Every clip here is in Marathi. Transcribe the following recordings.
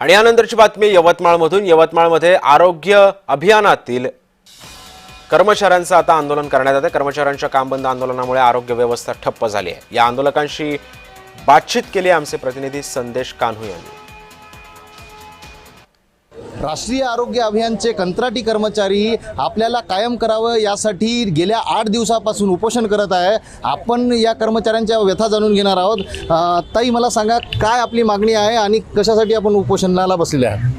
आणि यानंतरची बातमी यवतमाळमधून। यवतमाळमध्ये आरोग्य अभियानातील कर्मचाऱ्यांचं आता आंदोलन करण्यात आलं। कर्मचाऱ्यांच्या काम बंद आंदोलनामुळे आरोग्य व्यवस्था ठप्प झाली आहे। या आंदोलकांशी बातचीत केली आमचे प्रतिनिधी संदेश कान्हू यांनी। राष्ट्रीय आरोग्य अभियानचे कंत्राटी कर्मचारी आपल्याला कायम करावं यासाठी गेल्या 8 दिवसापासून उपोषण करत आहे। आपण या कर्मचाऱ्यांच्या व्यथा जाणून घेणार आहोत। ताई, मला सांगा, काय आपली मागणी आहे आणि कशासाठी आपण उपोषणाला बसलेले आहात?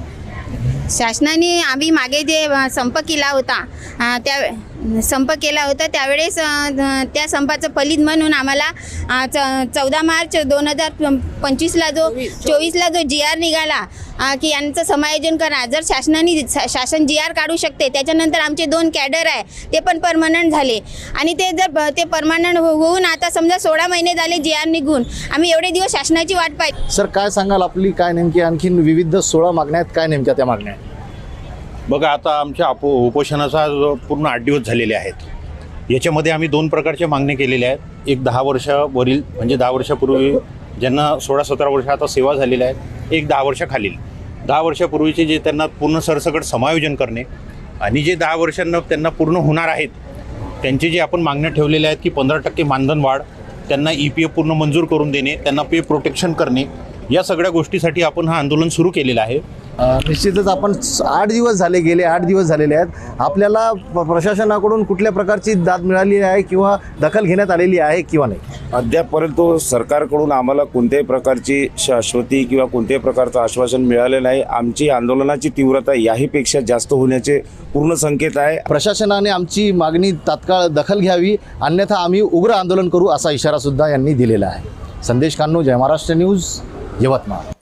शासनाने आम्ही मागे जे संप केला होता त्यावेळेस त्या संपाचं फलित म्हणून आम्हाला 14 मार्च 2025ला 24ला जो GR निघाला की यांचं समायोजन करा। जर शासन GR काढू शकते, त्याच्यानंतर आमचे 2 कॅडर आहे ते पण परमनंट झाले आणि ते परमनंट होऊन आता समजा 16 महिने झाले GR निघून। आम्ही एवढे दिवस शासनाची वाट पाहिली। सर, काय सांगाल, आपली काय नेमकी आणखीन विविध 16 मागण्या आहेत, काय नेमक्या त्या मागण्या आहेत? बघा, आता आमच्या उपोषणाचा पूर्ण 8 दिवस झालेले आहेत। याच्यामध्ये आम्ही 2 प्रकारच्या मागण्या केलेल्या आहेत। एक 10 वर्षावरील, म्हणजे 10 वर्षापूर्वी ज्यांना 16-17 वर्ष आता सेवा झालेल्या आहेत, एक 10 वर्षाखालील। 10 वर्षापूर्वीचे जे त्यांना पूर्ण सरसकट समायोजन करणे आणि जे 10 वर्षांना त्यांना पूर्ण होणार आहेत त्यांचे जे आपण मागण्या ठेवलेल्या आहेत की 15% मानधन वाढ, त्यांना EPF पूर्ण मंजूर करून देणे, त्यांना पे प्रोटेक्शन करणे, या सगळ्या गोष्टीसाठी आपण हा आंदोलन सुरू केलेलं आहे। निश्चितच आपण 8 दिवस झाले, गेले 8 दिवस झालेले आहेत। आपल्याला प्रशासनाकडून कुठल्या प्रकारची दाद मिळाली आहे किंवा दखल घेण्यात आलेली आहे किंवा नाही? अद्यापपर्यंत सरकारकडून आम्हाला कोणत्याही प्रकारची शाश्वती किंवा कोणत्याही प्रकारचं आश्वासन मिळाले नाही। आमची आंदोलनाची तीव्रता याहीपेक्षा जास्त होण्याचे पूर्ण संकेत आहे। प्रशासनाने आमची मागणी तात्काळ दखल घ्यावी, अन्यथा आम्ही उग्र आंदोलन करू, असा इशारा सुद्धा यांनी दिलेला आहे। संदेश कान्हू, जय महाराष्ट्र न्यूज, यवतमाळ।